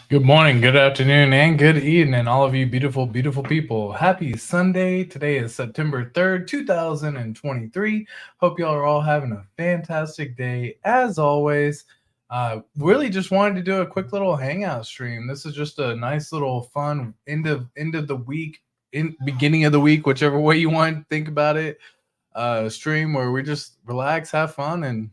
Good morning, good afternoon, and good evening, all of you beautiful, beautiful people. Happy Sunday. Today is September 3rd, 2023. Hope y'all are all having a fantastic day. As always, really just wanted to do a quick little hangout stream. This is just a nice little fun end of the week, in beginning of the week, whichever way you want to think about it. Stream where we just relax, have fun, and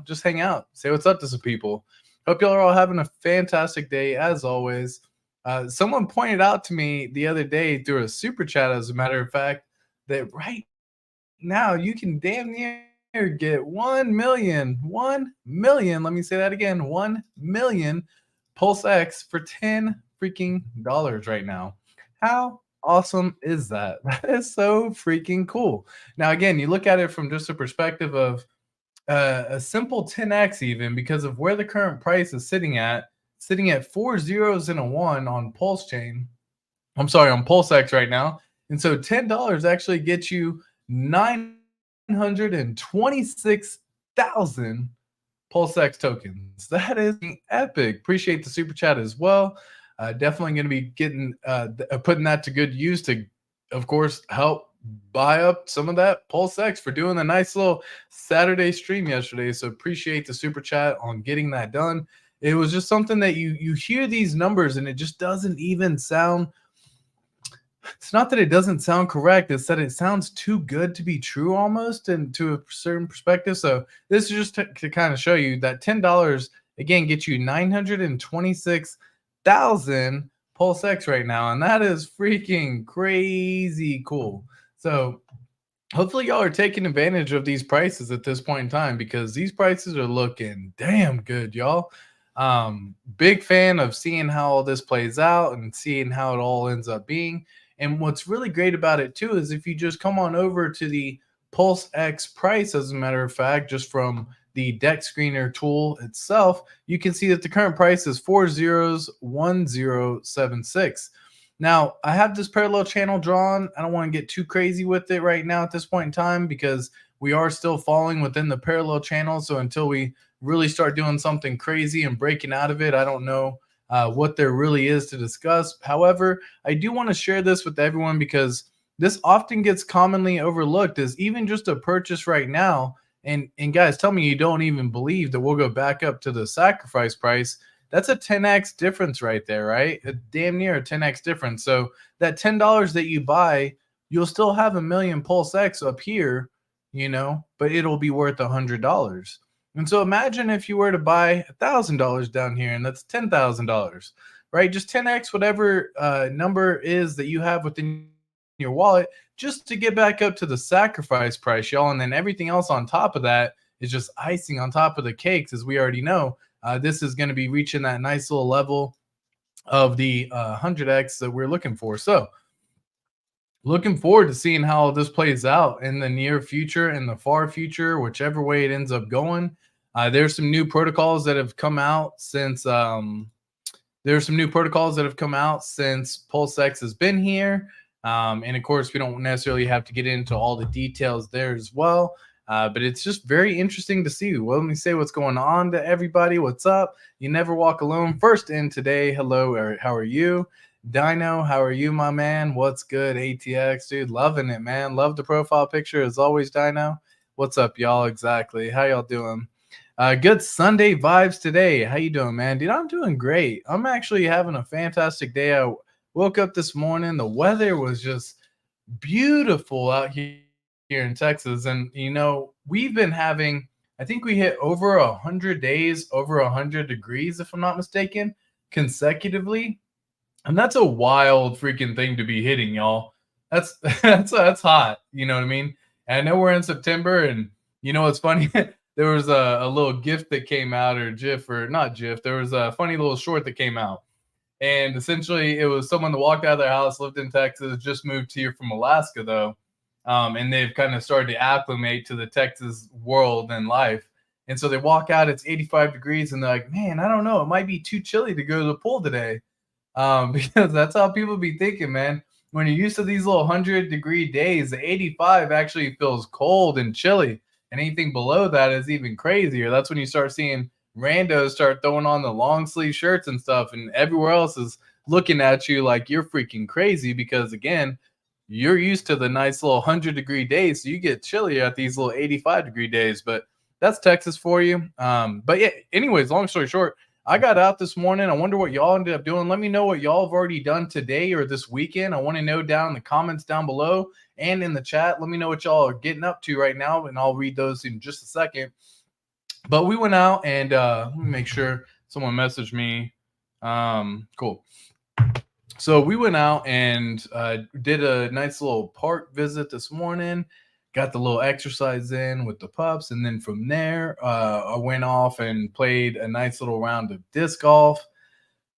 just hang out, say what's up to some people. Hope y'all are all having a fantastic day as always. Someone pointed out to me the other day through a super chat, as a matter of fact, that right now you can damn near get 1 million, 1 million. Let me say that again, 1 million PulseX for 10 freaking dollars right now. How awesome is that? That is so freaking cool. Now, again, you look at it from just a perspective of a simple 10x, even because of where the current price is sitting at four zeros and a one on Pulse Chain. I'm sorry, on PulseX right now. And so $10 actually gets you 926,000 PulseX tokens. That is epic. Appreciate the super chat as well. Definitely going to be getting putting that to good use to, of course, help buy up some of that PulseX for doing a nice little Saturday stream yesterday. So appreciate the super chat on getting that done. It was just something that you hear these numbers and it just doesn't even sound. It's not that it doesn't sound correct, it's that it sounds too good to be true almost, and to a certain perspective. So this is just to kind of show you that $10 again gets you 926,000 PulseX right now, and that is freaking crazy cool. So hopefully y'all are taking advantage of these prices at this point in time, because these prices are looking damn good, y'all. Big fan of seeing how all this plays out and seeing how it all ends up being. And what's really great about it too is if you just come on over to the PulseX price, as a matter of fact, just from the deck screener tool itself, you can see that the current price is 401076. Now, I have this parallel channel drawn. I don't want to get too crazy with it right now at this point in time, because we are still falling within the parallel channel. So until we really start doing something crazy and breaking out of it, I don't know what there really is to discuss. However, I do want to share this with everyone, because this often gets commonly overlooked as even just a purchase right now. And guys, tell me you don't even believe that we'll go back up to the sacrifice price. That's a 10x difference right there, right? A damn near a 10x difference. So that $10 that you buy, you'll still have a million PulseX up here, but it'll be worth $100. And so imagine if you were to buy $1,000 down here, and that's $10,000, right? Just 10x whatever number is that you have within your wallet, just to get back up to the sacrifice price, y'all. And then everything else on top of that is just icing on top of the cakes, as we already know. This is going to be reaching that nice little level of the 100x that we're looking for. So looking forward to seeing how this plays out in the near future and the far future, whichever way it ends up going. There's some new protocols that have come out since PulseX has been here. And of course, we don't necessarily have to get into all the details there as well. But it's just very interesting to see. Well, let me say what's going on to everybody. What's up? You never walk alone. First in today. Hello, or how are you? Dino, how are you, my man? What's good? ATX, dude, loving it, man. Love the profile picture as always, Dino. What's up, y'all? Exactly. How y'all doing? Good Sunday vibes today. How you doing, man? Dude, I'm doing great. I'm actually having a fantastic day. I woke up this morning. The weather was just beautiful out here in Texas. And, we've been having, I think we hit over 100 days, over 100 degrees, if I'm not mistaken, consecutively. And that's a wild freaking thing to be hitting, y'all. That's that's hot. You know what I mean? And I know we're in September, and what's funny? There was a little GIF that came out, or GIF, or not GIF. There was a funny little short that came out, and essentially it was someone that walked out of their house, lived in Texas, just moved here from Alaska though, and they've kind of started to acclimate to the Texas world and life. And so they walk out, it's 85 degrees, and they're like, "Man, I don't know, it might be too chilly to go to the pool today." Because that's how people be thinking, man. When you're used to these little 100-degree days, the 85 actually feels cold and chilly, and anything below that is even crazier. That's when you start seeing randos start throwing on the long sleeve shirts and stuff, and everywhere else is looking at you like you're freaking crazy because, again, you're used to the nice little 100-degree days, so you get chilly at these little 85-degree days. But that's Texas for you. But yeah, anyways, long story short, I got out this morning. I wonder what y'all ended up doing. Let me know what y'all have already done today or this weekend. I want to know down in the comments down below and in the chat. Let me know what y'all are getting up to right now, and I'll read those in just a second. But we went out and let me make sure someone messaged me. Cool. So we went out and did a nice little park visit this morning. Got the little exercise in with the pups. And then from there, I went off and played a nice little round of disc golf.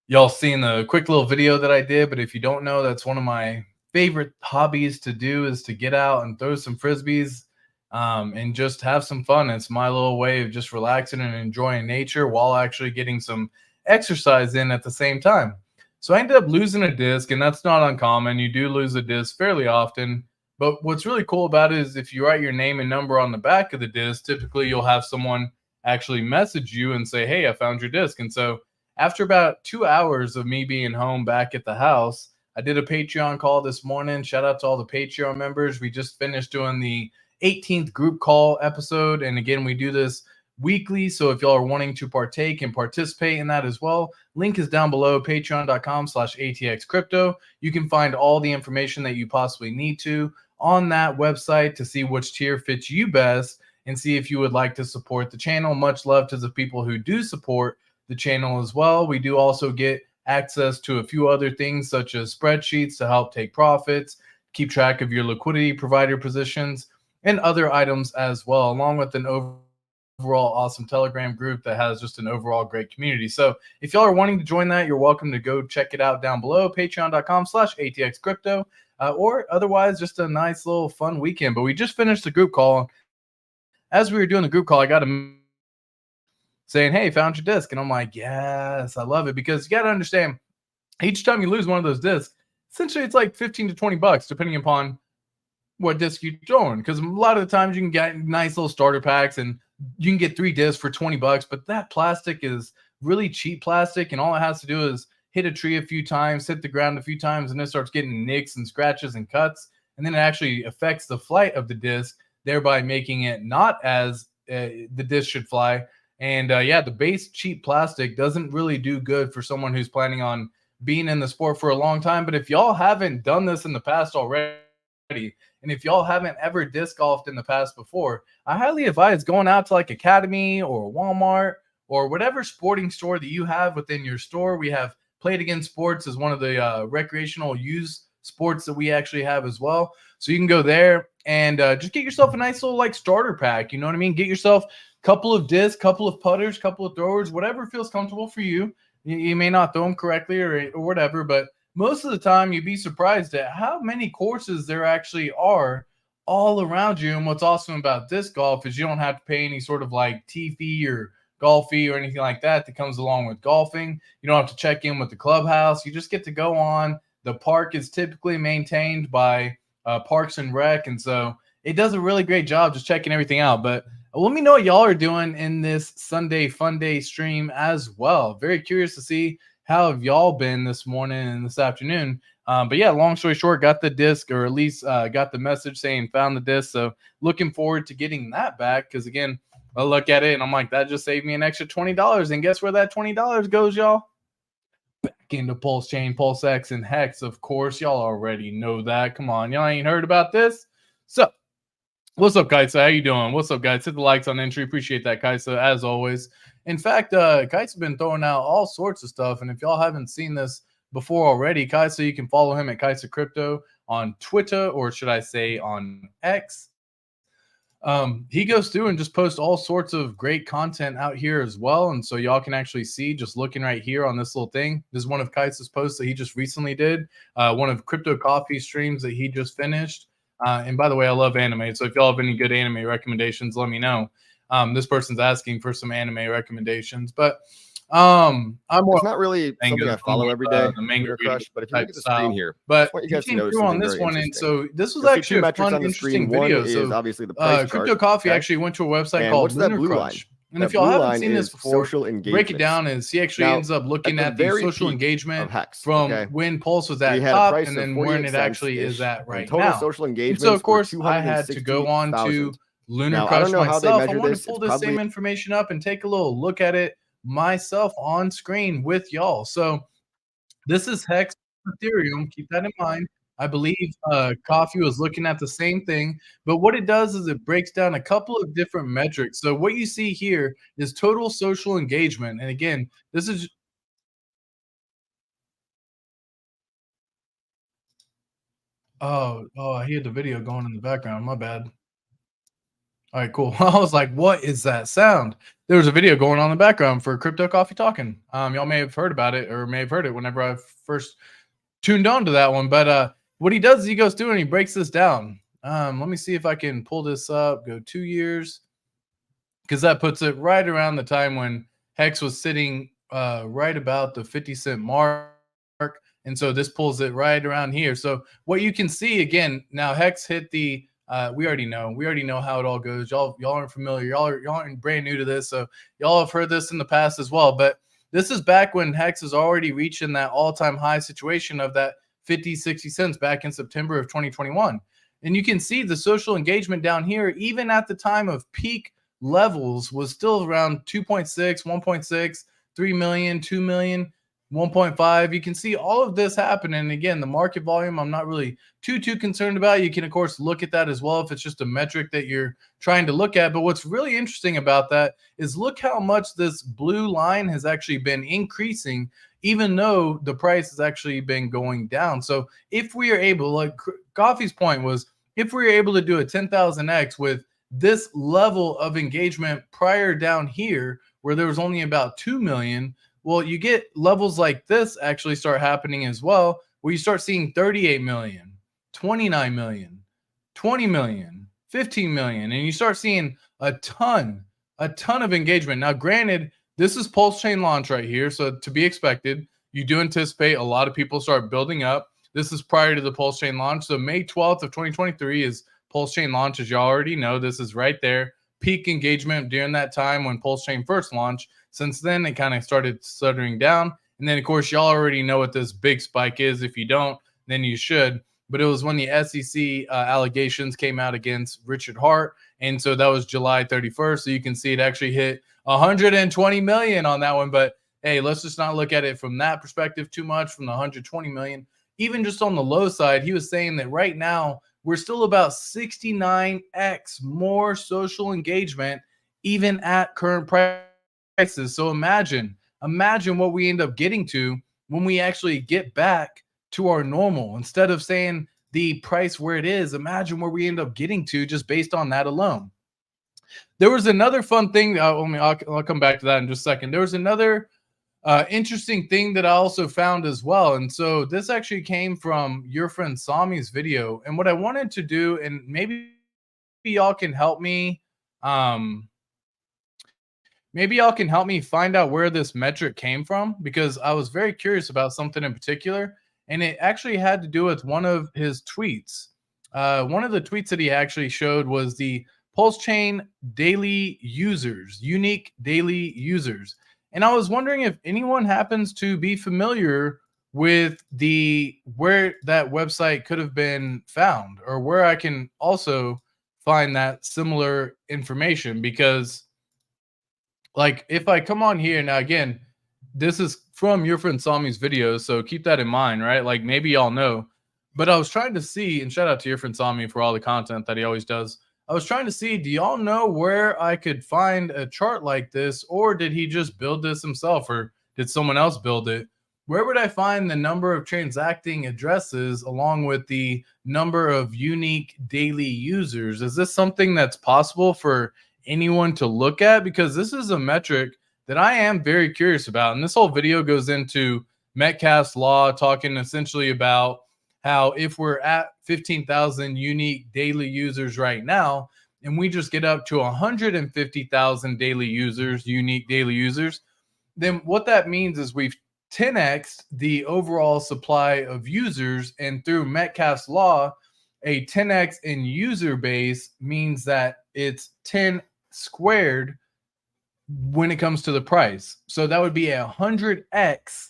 Y'all seen the quick little video that I did. But if you don't know, that's one of my favorite hobbies to do, is to get out and throw some Frisbees and just have some fun. It's my little way of just relaxing and enjoying nature while actually getting some exercise in at the same time. So I ended up losing a disc, and that's not uncommon. You do lose a disc fairly often. But what's really cool about it is if you write your name and number on the back of the disc, typically you'll have someone actually message you and say, hey, I found your disc. And so after about 2 hours of me being home back at the house, I did a Patreon call this morning. Shout out to all the Patreon members. We just finished doing the 18th group call episode. And again, we do this weekly. So if y'all are wanting to partake and participate in that as well, link is down below, patreon.com/ATX crypto. You can find all the information that you possibly need to on that website to see which tier fits you best and see if you would like to support the channel. Much love to the people who do support the channel as well. We do also get access to a few other things such as spreadsheets to help take profits, keep track of your liquidity provider positions, and other items as well, along with an overall awesome Telegram group that has just an overall great community. So if y'all are wanting to join that, you're welcome to go check it out down below, patreon.com/ATX crypto. Or otherwise, just a nice little fun weekend. But we just finished the group call. As we were doing the group call, I got a saying, hey, found your disc. And I'm like, yes, I love it. Because you got to understand, each time you lose one of those discs, essentially it's like 15 to 20 bucks, depending upon what disc you're throwing. Because a lot of the times you can get nice little starter packs and you can get 3 discs for 20 bucks. But that plastic is really cheap plastic. And all it has to do is hit a tree a few times, hit the ground a few times, and it starts getting nicks and scratches and cuts. And then it actually affects the flight of the disc, thereby making it not as the disc should fly. And yeah, the base cheap plastic doesn't really do good for someone who's planning on being in the sport for a long time. But if y'all haven't done this in the past already, and if y'all haven't ever disc golfed in the past before, I highly advise going out to like Academy or Walmart or whatever sporting store that you have within your store. We have Play It Again Sports is one of the recreational use sports that we actually have as well. So you can go there and just get yourself a nice little like starter pack. You know what I mean? Get yourself a couple of discs, couple of putters, couple of throwers, whatever feels comfortable for you. You may not throw them correctly or whatever, but most of the time you'd be surprised at how many courses there actually are all around you. And what's awesome about disc golf is you don't have to pay any sort of like tee fee or golf fee or anything like that comes along with golfing. You don't have to check in with the clubhouse. You just get to go on. The park is typically maintained by Parks and Rec, and so it does a really great job just checking everything out. But let me know what y'all are doing in this Sunday Fun Day stream as well. Very curious to see how have y'all been this morning and this afternoon. But yeah, long story short, got the disc, or at least got the message saying found the disc. So looking forward to getting that back, because again, I look at it and I'm like, that just saved me an extra $20. And guess where that $20 goes, y'all? Back into Pulse Chain, PulseX, and Hex. Of course, y'all already know that. Come on, y'all ain't heard about this? So, what's up, Kaisa? How you doing? What's up, guys? Hit the likes on entry. Appreciate that, Kaisa, as always. In fact, Kaisa been throwing out all sorts of stuff. And if y'all haven't seen this before already, Kaisa, you can follow him at Kaisa Crypto on Twitter, or should I say on X. He goes through and just posts all sorts of great content out here as well. And so y'all can actually see, just looking right here on this little thing, this is one of Kai's posts that he just recently did, one of Crypto Coffee streams that he just finished. And by the way, I love anime. So if y'all have any good anime recommendations, let me know. This person's asking for some anime recommendations, but I'm more, it's not really something I follow every day, the manga crush, but if you look at the screen here, but you guys came through on this one, and so this was actually a fun, interesting video. So obviously the price Crypto Coffee actually went to a website called Lunar Crush, And if y'all haven't seen this before, break it down is he actually ends up looking at the social engagement from when Pulse was at top and then where it actually is at right now. Social engagement. And so, of course, I had to go on to Lunar Crush myself. I wanted to pull this same information up and take a little look at it myself on screen with y'all. So this is Hex Ethereum. Keep that in mind. I believe Coffee was looking at the same thing, but what it does is it breaks down a couple of different metrics. So what you see here is total social engagement. And again, this is I hear the video going in the background. My bad. All right, cool. I was like, what is that sound? There was a video going on in the background for Crypto Coffee Talking. Y'all may have heard about it or may have heard it whenever I first tuned on to that one. But what he does is he goes through and he breaks this down. Let me see if I can pull this up, go 2 years, because that puts it right around the time when Hex was sitting right about the 50 cent mark. And so this pulls it right around here. So what you can see again, now Hex hit the we already know how it all goes. Y'all aren't familiar. Y'all aren't brand new to this. So y'all have heard this in the past as well. But this is back when Hex is already reaching that all-time high situation of that 50, 60 cents back in September of 2021. And you can see the social engagement down here, even at the time of peak levels, was still around 2.6, 1.6, 3 million, 2 million. 1.5. You can see all of this happening. Again, the market volume, I'm not really too concerned about. You can, of course, look at that as well if it's just a metric that you're trying to look at. But what's really interesting about that is look how much this blue line has actually been increasing, even though the price has actually been going down. So if we are able, like Coffee's point was, if we are able to do a 10,000x with this level of engagement prior down here, where there was only about 2 million, well, you get levels like this actually start happening as well, where you start seeing 38 million, 29 million, 20 million, 15 million, and you start seeing a ton of engagement. Now, granted, this is Pulse Chain launch right here, so to be expected. You do anticipate a lot of people start building up. This is prior to the Pulse Chain launch. So May 12th of 2023 is Pulse Chain launch, as y'all already know. This is right there. Peak engagement during that time when Pulse Chain first launched. Since then, it kind of started stuttering down. And then, of course, y'all already know what this big spike is. If you don't, then you should. But it was when the SEC allegations came out against Richard Hart. And so that was July 31st. So you can see it actually hit 120 million on that one. But hey, let's just not look at it from that perspective too much, from the 120 million. Even just on the low side, he was saying that right now we're still about 69x more social engagement, even at current prices. So imagine what we end up getting to when we actually get back to our normal. Instead of saying the price where it is, imagine where we end up getting to just based on that alone. There was another fun thing. I'll come back to that in just a second. There was another interesting thing that I also found as well. And so this actually came from your friend Sami's video. And what I wanted to do, and maybe y'all can help me, maybe y'all can help me find out where this metric came from, because I was very curious about something in particular. And it actually had to do with one of his tweets. One of the tweets that he actually showed was the Pulse Chain daily users, unique daily users. And I was wondering if anyone happens to be familiar with where that website could have been found, or where I can also find that similar information. Because like if I come on here now, again, this is from your friend Sami's videos, so keep that in mind, right? Like maybe y'all know, but I was trying to see, and shout out to your friend Sami for all the content that he always does. I was trying to see, do y'all know where I could find a chart like this, or did he just build this himself, or did someone else build it? Where would I find the number of transacting addresses along with the number of unique daily users? Is this something that's possible for anyone to look at? Because this is a metric that I am very curious about. And this whole video goes into Metcalfe's law, talking essentially about how if we're at 15,000 unique daily users right now, and we just get up to 150,000 daily users, unique daily users, then what that means is we've 10x the overall supply of users. And through Metcalfe's law, a 10x in user base means that it's 10 squared when it comes to the price. So that would be 100x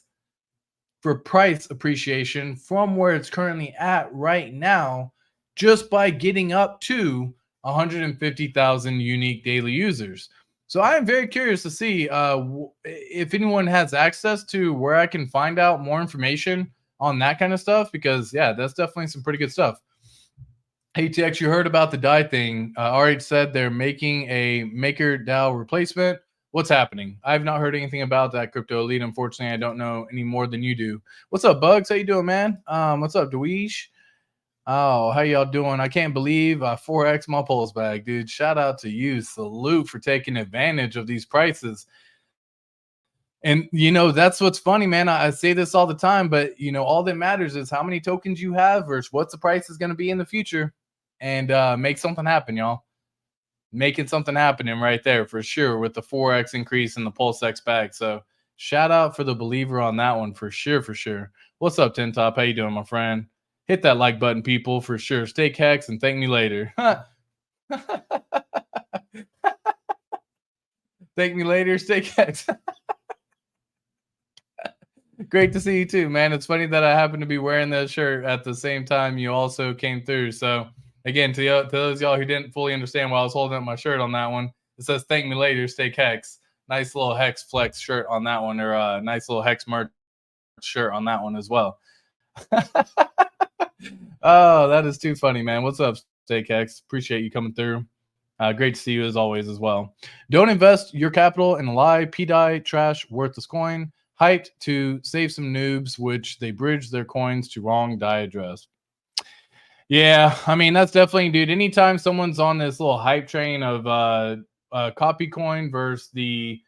for price appreciation from where it's currently at right now, just by getting up to 150,000 unique daily users. So I am very curious to see if anyone has access to where I can find out more information on that kind of stuff, because yeah, that's definitely some pretty good stuff. ATX, you heard about the DAI thing. RH said they're making a MakerDAO replacement. What's happening? I've not heard anything about that, Crypto Elite. Unfortunately, I don't know any more than you do. What's up, Bugs? How you doing, man? What's up, Dweesh? Oh, how y'all doing? I can't believe I 4x my pulse bag, dude. Shout out to you. Salute for taking advantage of these prices. And that's what's funny, man. I say this all the time, but all that matters is how many tokens you have versus what the price is going to be in the future. And make something happen, y'all. Making something happening right there for sure with the 4x increase in the PulseX bag. So shout out for the believer on that one for sure, for sure. What's up, Tin Top? How you doing, my friend? Hit that like button, people, for sure. Stay Hex and thank me later. Thank me later, Stay Hex. Great to see you too, man. It's funny that I happen to be wearing that shirt at the same time you also came through. So again, to those y'all who didn't fully understand why I was holding up my shirt on that one, it says "Thank me later, Stay Hex." Nice little Hex Flex shirt on that one, or a nice little Hex merch shirt on that one as well. Oh, that is too funny, man. What's up, Stay Hex? Appreciate you coming through. Great to see you as always as well. Don't invest your capital in a lie, PDI, trash, worthless coin. Hyped to save some noobs, which they bridge their coins to wrong DAI address. Yeah, I mean, that's definitely, dude. Anytime someone's on this little hype train of copy coin versus the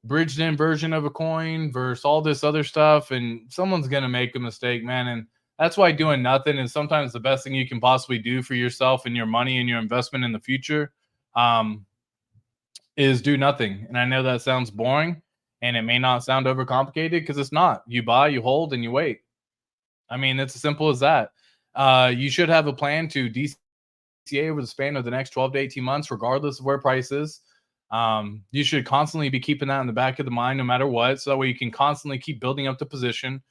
bridged in version of a coin versus all this other stuff, and someone's going to make a mistake, man. And that's why doing nothing is sometimes the best thing you can possibly do for yourself and your money and your investment in the future, is do nothing. And I know that sounds boring, and it may not sound overcomplicated, because it's not. You buy, you hold, and you wait. I mean, it's as simple as that. You should have a plan to DCA over the span of the next 12 to 18 months, regardless of where price is. You should constantly be keeping that in the back of the mind no matter what, so that way you can constantly keep building up the position.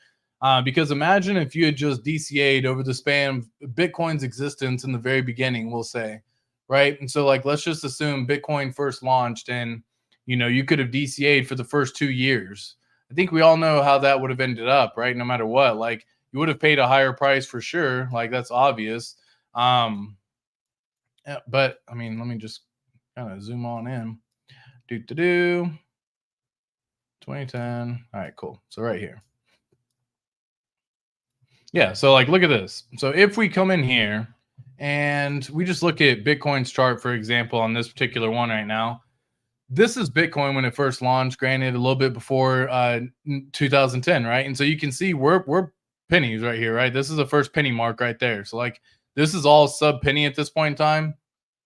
Because imagine if you had just DCA'd over the span of Bitcoin's existence in the very beginning, we'll say, right? And so, like, let's just assume Bitcoin first launched and, you could have DCA'd for the first 2 years. I think we all know how that would have ended up, right? No matter what, like, you would have paid a higher price for sure. Like, that's obvious. But I mean, let me just kind of zoom on in. 2010. All right, cool. So right here. Yeah, so like, look at this. So if we come in here and we just look at Bitcoin's chart, for example, on this particular one right now, this is Bitcoin when it first launched, granted a little bit before 2010, right? And so you can see we're pennies right here, right? This is the first penny mark right there. So like, this is all sub penny at this point in time.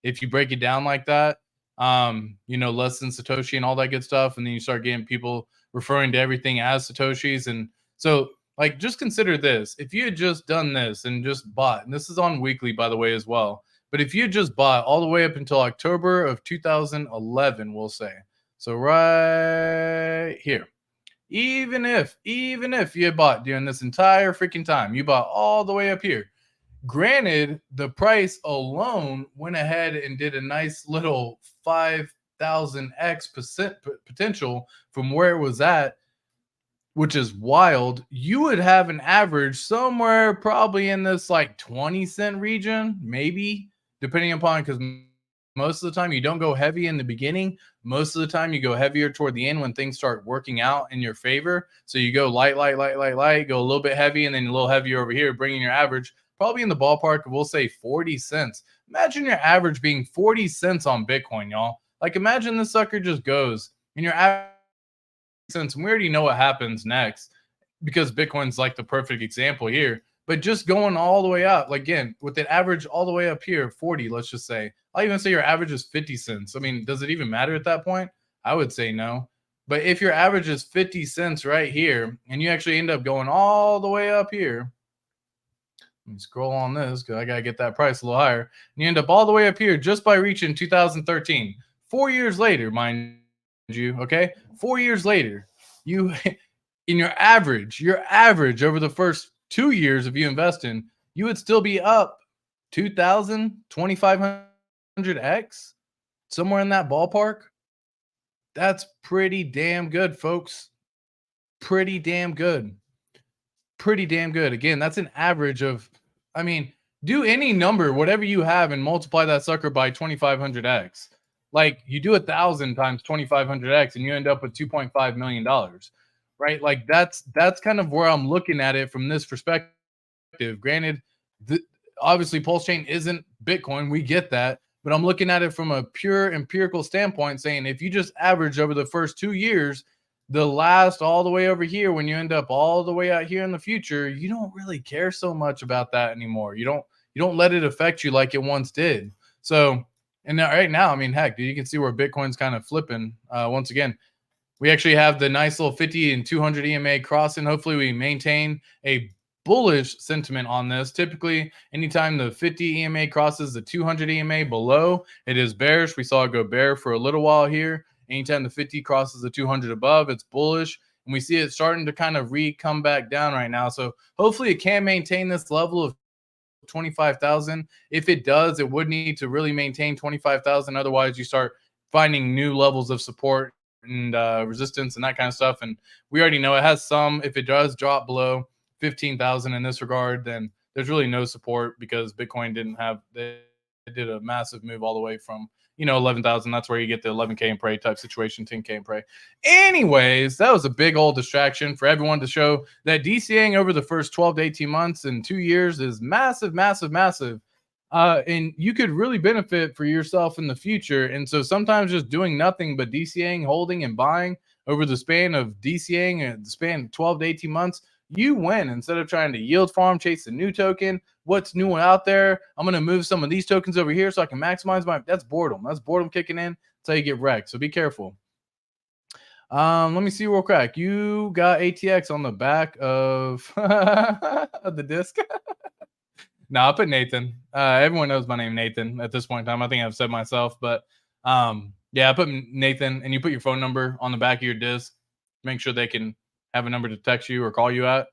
If you break it down like that, less than Satoshi and all that good stuff. And then you start getting people referring to everything as Satoshis. And so, like, just consider this. If you had just done this and just bought, and this is on weekly, by the way, as well, but if you had just bought all the way up until October of 2011, we'll say, so right here, even if you had bought during this entire freaking time, you bought all the way up here, granted, the price alone went ahead and did a nice little 5,000x potential from where it was at, which is wild. You would have an average somewhere probably in this like 20-cent region, maybe, depending upon, because most of the time you don't go heavy in the beginning. Most of the time you go heavier toward the end when things start working out in your favor. So you go light, go a little bit heavy, and then a little heavier over here, bringing your average probably in the ballpark of, we'll say, 40 cents. Imagine your average being 40 cents on Bitcoin, y'all. Like, imagine this sucker just goes and your average cents, and we already know what happens next, because Bitcoin's like the perfect example here. But just going all the way up, like, again, with an average all the way up here, 40, let's just say. I'll even say your average is 50 cents. I mean, does it even matter at that point? I would say no. But if your average is 50 cents right here, and you actually end up going all the way up here, let me scroll on this because I got to get that price a little higher. And you end up all the way up here just by reaching 2013. 4 years later, mind you. Okay, 4 years later, you in your average over the first 2 years of you investing, you would still be up 2,000, 2,500x, somewhere in that ballpark. That's pretty damn good, folks. Pretty damn good. Pretty damn good. Again, that's an average of, I mean, do any number, whatever you have, and multiply that sucker by 2,500x. Like, you do 1,000 times 2,500x, and you end up with $2.5 million, right? Like, that's kind of where I'm looking at it from this perspective. Granted, obviously, Pulse Chain isn't Bitcoin. We get that. But I'm looking at it from a pure empirical standpoint, saying if you just average over the first 2 years, the last all the way over here, when you end up all the way out here in the future, you don't really care so much about that anymore. You don't let it affect you like it once did. So, and right now, I mean, heck, dude, you can see where Bitcoin's kind of flipping. Once again, we actually have the nice little 50 and 200 EMA crossing. Hopefully, we maintain a bullish sentiment on this. Typically, anytime the 50 EMA crosses the 200 EMA below, it is bearish. We saw it go bear for a little while here. Anytime the 50 crosses the 200 above, it's bullish. And we see it starting to kind of come back down right now. So hopefully it can maintain this level of 25,000. If it does, it would need to really maintain 25,000. Otherwise, you start finding new levels of support and resistance and that kind of stuff. And we already know it has some. If it does drop below 15,000 in this regard, then there's really no support because Bitcoin didn't have, they did a massive move all the way from, 11,000. That's where you get the 11K and pray type situation, 10K and pray. Anyways, that was a big old distraction for everyone to show that DCAing over the first 12 to 18 months and 2 years is massive, massive, massive. And you could really benefit for yourself in the future. And so sometimes just doing nothing but DCAing, holding, and buying over the span of DCAing and the span of 12 to 18 months, you win. Instead of trying to yield farm, chase a new token, what's new out there? I'm going to move some of these tokens over here so I can maximize that's boredom. That's boredom kicking in. That's how you get wrecked. So be careful. Let me see real quick. You got ATX on the back of, of the disc. No, I'll put Nathan. Everyone knows my name, Nathan, at this point in time. I think I've said myself, but yeah, I put Nathan, and you put your phone number on the back of your disc. Make sure they can have a number to text you or call you at.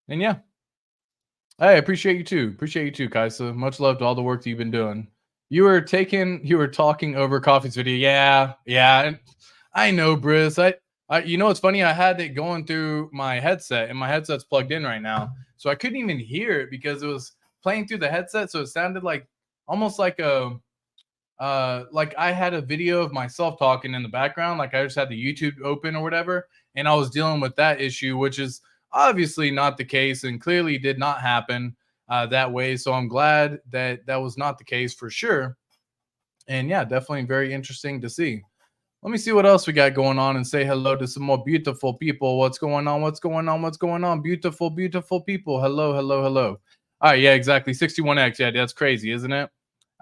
And yeah, hey, appreciate you too. Appreciate you too, Kaisa. Much love to all the work that you've been doing. You were talking over Coffee's video. Yeah. I know, Briz. You know what's funny? I had it going through my headset, and my headset's plugged in right now, so I couldn't even hear it because it was playing through the headset. So it sounded like almost like a like I had a video of myself talking in the background, like I just had the YouTube open or whatever, and I was dealing with that issue, which is obviously not the case and clearly did not happen that way. So I'm glad that that was not the case for sure. And yeah, definitely very interesting to see. Let me see what else we got going on and say hello to some more beautiful people. What's going on? What's going on? What's going on? Beautiful, beautiful people. Hello, hello, hello. All right, yeah, exactly. 61x. Yeah, that's crazy, isn't it?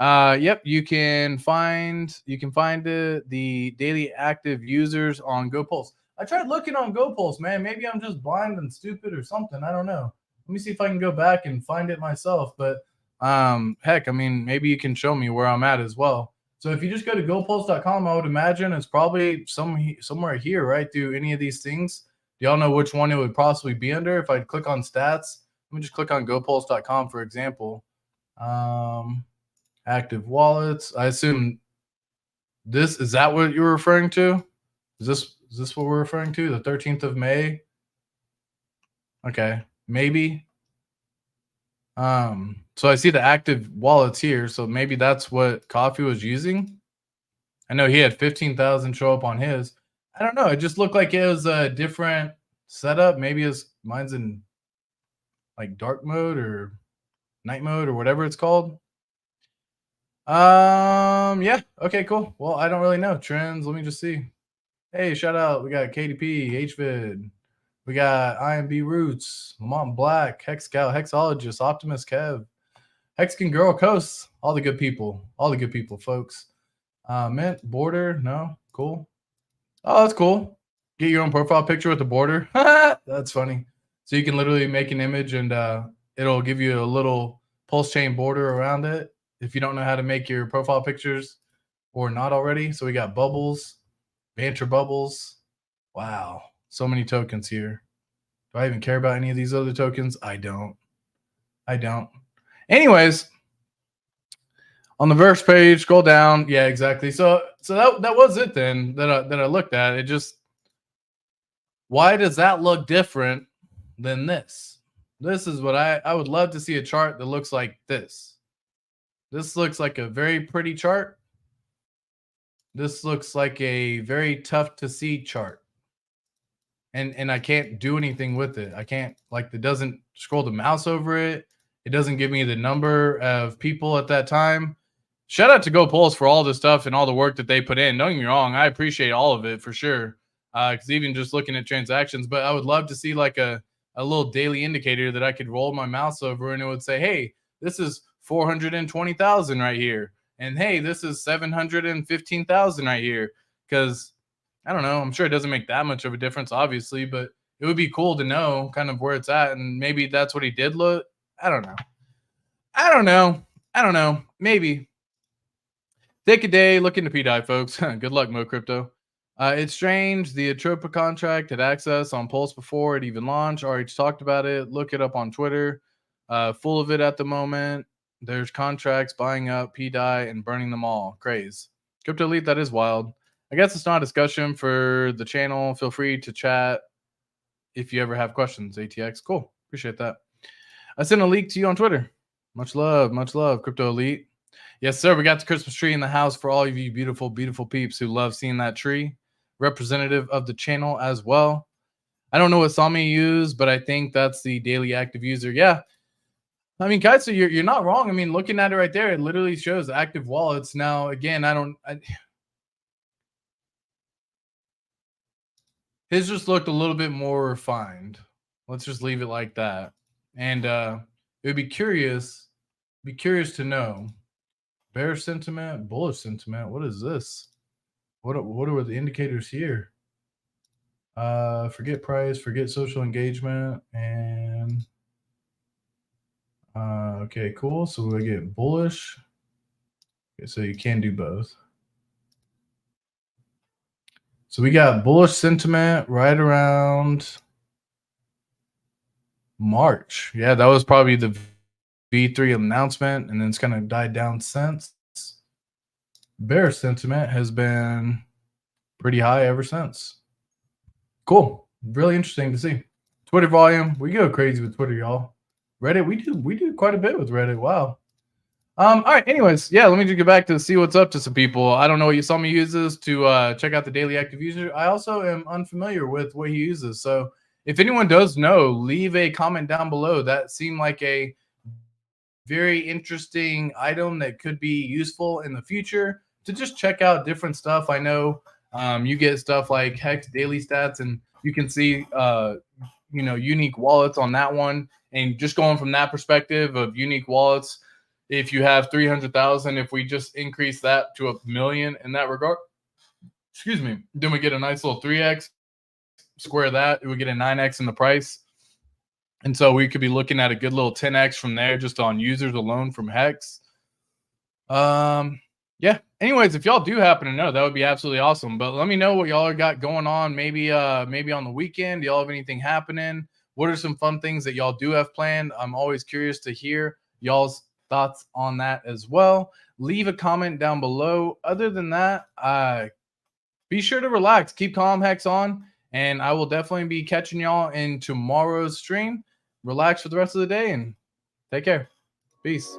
Yep, you can find the daily active users on GoPulse. I tried looking on GoPulse, man. Maybe I'm just blind and stupid or something. I don't know. Let me see if I can go back and find it myself. But heck, I mean, maybe you can show me where I'm at as well. So if you just go to gopulse.com, I would imagine it's probably somewhere here, right? Through any of these things. Do y'all know which one it would possibly be under? If I click on stats, let me just click on gopulse.com, for example. Active wallets. I assume is that what you're referring to? Is this what we're referring to? The 13th of May? Okay, maybe. So I see the active wallets here, so maybe that's what Coffee was using. I know he had 15,000 show up on his. I don't know. It just looked like it was a different setup. Maybe mine's in like dark mode or night mode or whatever it's called. Yeah. Okay, cool. Well, I don't really know. Trends. Let me just see. Hey, shout out. We got KDP, HVid. We got IMB Roots, Lamont Black, Hex Scout, Hexologist, Optimus Kev, Hexagon Girl Coast. All the good people. All the good people, folks. Mint, border. No. Cool. Oh, that's cool. Get your own profile picture with the border. That's funny. So you can literally make an image and it'll give you a little pulse chain border around it if you don't know how to make your profile pictures or not already. So we got bubbles. Banter Bubbles. Wow. So many tokens here. Do I even care about any of these other tokens? I don't. Anyways, on the verse page, scroll down. Yeah, exactly. So that was it then that I looked at. It just, why does that look different than this? This is what I would love to see, a chart that looks like this. This looks like a very pretty chart. This looks like a very tough to see chart. And I can't do anything with it. I can't, like, it doesn't scroll the mouse over it. It doesn't give me the number of people at that time. Shout out to Go Pulse for all the stuff and all the work that they put in. Don't get me wrong, I appreciate all of it for sure. Because even just looking at transactions, but I would love to see like a little daily indicator that I could roll my mouse over and it would say, hey, this is 420,000 right here. And hey, this is 715,000 right here. Because I don't know, I'm sure it doesn't make that much of a difference, obviously, but it would be cool to know kind of where it's at. And maybe that's what he did look. I don't know. Maybe. Take a day, look into PDI, folks. Good luck, Mo Crypto. It's strange. The Atropa contract had access on Pulse before it even launched. RH talked about it. Look it up on Twitter. Full of it at the moment. There's contracts buying up PDI and burning them all. Craze. Crypto Elite, that is wild. I guess it's not a discussion for the channel. Feel free to chat if you ever have questions. ATX. Cool. Appreciate that. I sent a leak to you on Twitter. Much love, Crypto Elite. Yes, sir. We got the Christmas tree in the house for all of you beautiful, beautiful peeps who love seeing that tree. Representative of the channel as well. I don't know what Sami used, but I think that's the daily active user. Yeah. I mean, guys, so you're not wrong. I mean, looking at it right there, it literally shows active wallets. Now, again, his just looked a little bit more refined. Let's just leave it like that. And it would be curious to know. Bearish sentiment, bullish sentiment. What is this? What are the indicators here? Forget price, forget social engagement, and okay, cool. So we get bullish. Okay, so you can do both. So we got bullish sentiment right around March. Yeah, that was probably the V3 announcement, and then it's kind of died down since. Bearish sentiment has been pretty high ever since. Cool. Really interesting to see. Twitter volume. We go crazy with Twitter, y'all. Reddit, we do quite a bit with Reddit. Wow. All right. Anyways, yeah, let me just get back to see what's up to some people. I don't know what you saw me uses to check out the daily active user. I also am unfamiliar with what he uses. So if anyone does know, leave a comment down below. That seemed like a very interesting item that could be useful in the future to just check out different stuff. I know you get stuff like Hex daily stats, and you can see unique wallets on that one. And just going from that perspective of unique wallets, if you have 300,000, if we just increase that to 1 million in that regard, excuse me, then we get a nice little 3x. Square that, it would get a 9x in the price. And so we could be looking at a good little 10x from there just on users alone from Hex. Yeah. Anyways, if y'all do happen to know, that would be absolutely awesome. But let me know what y'all got going on. Maybe on the weekend, do y'all have anything happening? What are some fun things that y'all do have planned? I'm always curious to hear y'all's thoughts on that as well. Leave a comment down below. Other than that, be sure to relax. Keep calm, Hex on. And I will definitely be catching y'all in tomorrow's stream. Relax for the rest of the day and take care. Peace.